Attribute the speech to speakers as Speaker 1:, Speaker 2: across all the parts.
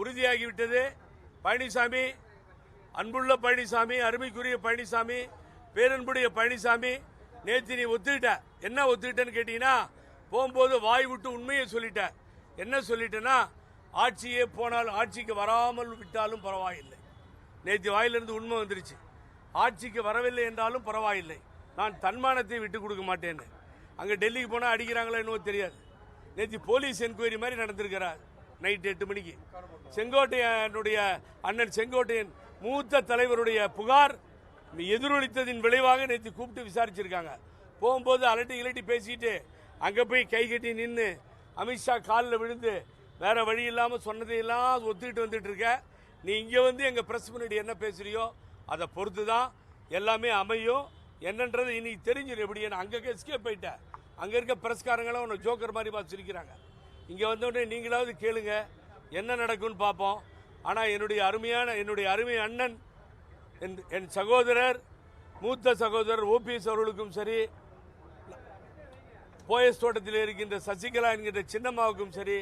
Speaker 1: உறுதியாகிவிட்டது. பழனிசாமி, அன்புள்ள பழனிசாமி, அருமைக்குரிய பழனிசாமி, பேரன்புடைய பழனிசாமி, நேற்று நீ ஒத்துக்கிட்ட. என்ன ஒத்துக்கிட்டேன்னு கேட்டீங்கன்னா, போகும்போது வாய் விட்டு உண்மையை சொல்லிட்ட. என்ன சொல்லிட்டேன்னா, ஆட்சியே போனால் ஆட்சிக்கு வராமல் விட்டாலும் பரவாயில்லை. நேற்று வாயிலிருந்து உண்மை வந்துருச்சு. ஆட்சிக்கு வரவில்லை என்றாலும் பரவாயில்லை, நான் தன்மானத்தை விட்டு கொடுக்க மாட்டேன்னு. அங்கே டெல்லிக்கு போனால் அடிக்கிறாங்களா என்னவோ தெரியாது. நேற்று போலீஸ் என்கொயரி மாதிரி நடந்திருக்கிறார். நைட் 8 மணிக்கு செங்கோட்டையனுடைய அண்ணன் செங்கோட்டையன் மூத்த தலைவருடைய புகார் எதிரொலித்ததின் விளைவாக நேற்று கூப்பிட்டு விசாரிச்சிருக்காங்க. போகும்போது அலட்டி பேசிட்டு அங்கே போய் கை கட்டி நின்று அமித்ஷா காலில் விழுந்து வேற வழி இல்லாமல் சொன்னதையெல்லாம் ஒத்துக்கிட்டு வந்துட்டு இருக்க. நீ இங்கே வந்து எங்கள் பிரஸ் முன்னாடி என்ன பேசுறியோ அதை பொறுத்து தான் எல்லாமே அமையும். என்னன்றது இன்னைக்கு தெரிஞ்சிடும். எப்படி அங்கே எஸ்கேப் போயிட்ட. அங்கே இருக்க பிரஸ்காரங்களாம் உன்னை ஜோக்கர் மாதிரி பார்த்து சிரிக்கிறாங்க. இங்கே வந்தோடனே நீங்களாவது கேளுங்க, என்ன நடக்கும்னு பார்ப்போம். ஆனால் என்னுடைய அருமை அண்ணன், என் சகோதரர், மூத்த சகோதரர் ஓபிஎஸ் அவர்களுக்கும் சரி, போயஸ் தோட்டத்தில் இருக்கின்ற சசிகலா என்கின்ற சின்னம்மாவுக்கும் சரி,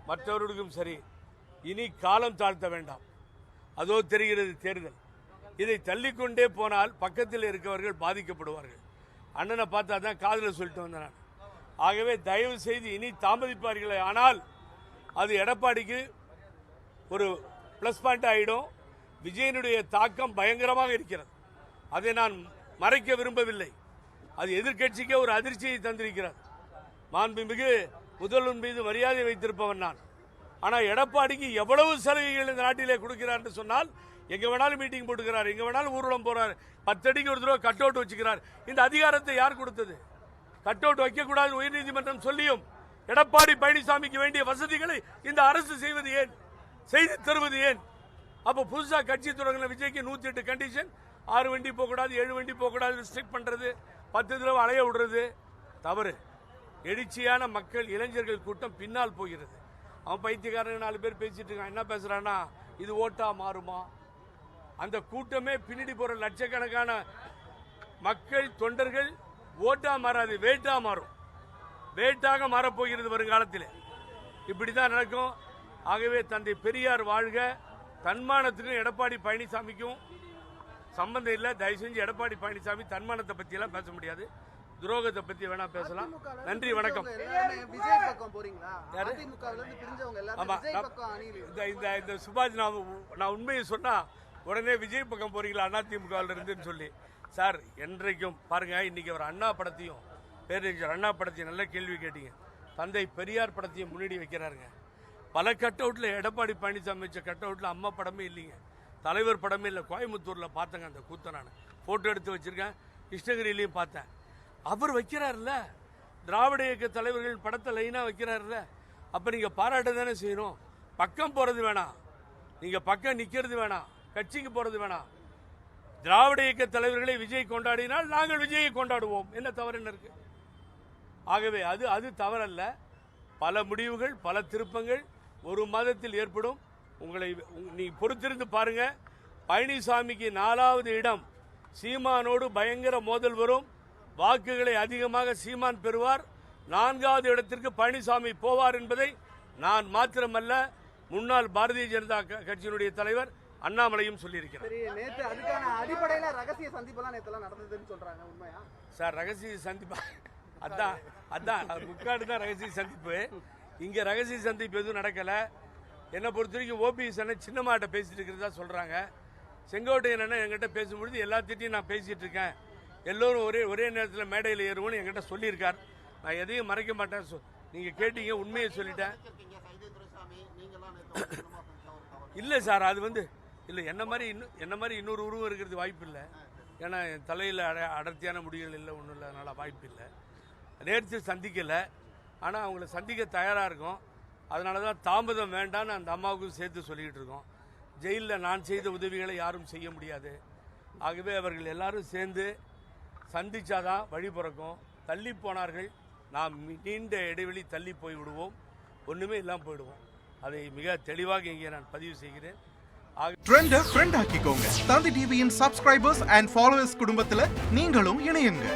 Speaker 1: மற்றவர்களுக்கும் சரி, இனி காலம் தாழ்த்த வேண்டாம். அதோ தெரிகிறது தேர்தல். இதை தள்ளிக்கொண்டே போனால் பக்கத்தில் இருக்கவர்கள் பாதிக்கப்படுவார்கள். அண்ணனை பார்த்தா தான் காதில் சொல்லிட்டு வந்தேன் நான். ஆகவே தயவு செய்து இனி தாமதிப்பார்களே ஆனால் அது எடப்பாடிக்கு ஒரு பிளஸ் பாயிண்ட் ஆகிடும். விஜயனுடைய தாக்கம் பயங்கரமாக இருக்கிறது. அதை நான் மறைக்க விரும்பவில்லை. அது எதிர்கட்சிக்கே ஒரு அதிர்ச்சியை தந்திருக்கிறது. மாண்புமிகு முதல்வர் மீது மரியாதை வைத்திருப்பவன் நான். ஆனால் எடப்பாடிக்கு எவ்வளவு சலுகைகள் இந்த நாட்டிலே கொடுக்கிறார் என்று சொன்னால், எங்க வேணாலும் மீட்டிங் போட்டுக்கிறார், எங்க வேணாலும் ஊர்வலம் போறார், 10 அடிக்கு ஒரு தடவை கட் அவுட் வச்சுக்கிறார். இந்த அதிகாரத்தை யார் கொடுத்தது? கட் அவுட் வைக்கக்கூடாது உயர்நீதிமன்றம் சொல்லியும் எடப்பாடி பழனிசாமிக்கு வேண்டிய வசதிகளை இந்த அரசு செய்வது ஏன், செய்து தருவது ஏன்? அப்போ புதுசாக கட்சி தொடங்கின விஜய்க்கு 108 கண்டிஷன், 6 வண்டி போகக்கூடாது, 7 வண்டி போகக்கூடாது, ரெஸ்ட்ரிக்ட் பண்றது, 10 தடவை அலைய விடுறது தவறு. எழுச்சியான மக்கள், இளைஞர்கள் கூட்டம் பின்னால் போகிறது. அவன் பைத்தியக்காரங்க 4 பேர் பேசிட்டு இருக்கான். என்ன பேசுறான்னா, இது ஓட்டா மாறுமா? அந்த கூட்டமே பின்னாடி போற லட்சக்கணக்கான மக்கள், தொண்டர்கள் ஓட்டா மாறாது, வேட்டா மாறும். வேட்டாக மாறப்போகிறது வருங்காலத்தில். இப்படிதான் நடக்கும். ஆகவே தந்தை பெரியார் வாழ்க. தன்மானத்துக்கும் எடப்பாடி பழனிசாமிக்கும் சம்பந்தம் இல்லை. தயவு செஞ்சு எடப்பாடி பழனிசாமி தன்மானத்தை பத்தி எல்லாம் பேச முடியாது. துரோகத்தை பத்தி வேணா பேசலாம். நன்றி, வணக்கம். இந்த சுபாஷ், நான் உண்மையை சொன்னா உடனே விஜய் பக்கம் போறீங்களா அதிமுக இருந்துன்னு சொல்லி. சார், என்றைக்கும் பாருங்க, இன்னைக்கு அவர் அண்ணா படத்தையும், பேரறிஞர் அண்ணா படத்தையும் நல்ல கேள்வி கேட்டீங்க. தந்தை பெரியார் படத்தையும் முன்னாடி வைக்கிறாருங்க. பல கட் அவுட்ல எடப்பாடி பழனிசாமி வச்ச கட் அவுட்ல அம்மா படமே இல்லைங்க, தலைவர் படமே இல்லை. கோயம்புத்தூர்ல பார்த்தேங்க அந்த கூத்த, நான் போட்டோ எடுத்து வச்சிருக்கேன். கிருஷ்ணகிரியிலையும் பார்த்தேன். அவர் வைக்கிறாருல்ல, திராவிட இயக்க தலைவர்கள் படத்தை லைனா வைக்கிறாருல்ல. அப்ப நீங்க பாராட்ட தானே செய்யணும். பக்கம் போறது வேணாம், நீங்க பக்கம் நிக்கிறது வேணாம், கட்சிக்கு போறது வேணாம். திராவிட இயக்க தலைவர்களை விஜய் கொண்டாடினால் நாங்கள் விஜயை கொண்டாடுவோம். என்ன தவறு என்ன இருக்கு? ஆகவே அது தவறல்ல. பல முடிவுகள், பல திருப்பங்கள் ஒரு மாதத்தில் ஏற்படும். நீ பொறுத்திருந்து பாருங்க. பழனிசாமிக்கு 4வது இடம், சீமானோடு பயங்கர மோதல் வரும். வாக்குகளை அதிகமாக சீமான் பெறுவார். 4வது இடத்திற்கு பழனிசாமி போவார் என்பதை நான் மாத்திரமல்ல, முன்னாள் பாரதிய ஜனதா கட்சியினுடைய தலைவர் அண்ணாமலையும் சொல்லியிருக்கிறார். சார், ரகசிய சந்திப்பு அதான் முக்காடு தான் ரகசிய சந்திப்பு. இங்க ரகசிய சந்திப்பு எதுவும் நடக்கல. என்னை பொறுத்த வரைக்கும் ஓபிஎஸ் அண்ணன் சின்னமாட்ட பேசிட்டு இருக்கிறதா சொல்றாங்க. செங்கோட்டையன் அண்ணன் என்கிட்ட பேசும்பொழுது எல்லாத்திட்டையும் நான் பேசிட்டு இருக்கேன், எல்லோரும் ஒரே நேரத்தில் மேடையில் ஏறுவோன்னு என்கிட்ட சொல்லியிருக்கார். நான் எதையும் மறைக்க மாட்டேன். நீங்க கேட்டீங்க, உண்மையை சொல்லிட்டேன். இல்லை சார், அது இல்லை, என்ன மாதிரி இன்னொரு உருவம் இருக்கிறது வாய்ப்பு இல்லை. ஏன்னா என் தலையில் அடர்த்தியான முடிகள் இல்லை, ஒன்றும் இல்லை, அதனால வாய்ப்பு இல்லை. நேர்த்து சந்திக்கலை, ஆனால் அவங்கள சந்திக்க தயாராக இருக்கும். அதனால தான் தாமதம் வேண்டான்னு அந்த அம்மாவுக்கும் சேர்த்து சொல்லிக்கிட்டு இருக்கோம். ஜெயிலில் நான் செய்த உதவிகளை யாரும் செய்ய முடியாது. ஆகவே அவர்கள் எல்லாரும் சேர்ந்து சந்திச்சாதான் வழி பிறக்கும். தள்ளி போனார்கள், நாம் நீண்ட இடைவெளி தள்ளி போய் விடுவோம், ஒன்றுமே இல்லாமல் போயிடுவோம். அதை மிக தெளிவாக இங்கே நான் பதிவு செய்கிறேன்.
Speaker 2: ட்ரெண்டை ஃப்ரெண்ட் ஆக்கிக்கோங்க. தந்தி டிவியின் சப்ஸ்கிரைபர்ஸ் அண்ட் ஃபாலோவர்ஸ் குடும்பத்தில் நீங்களும் இணையுங்க.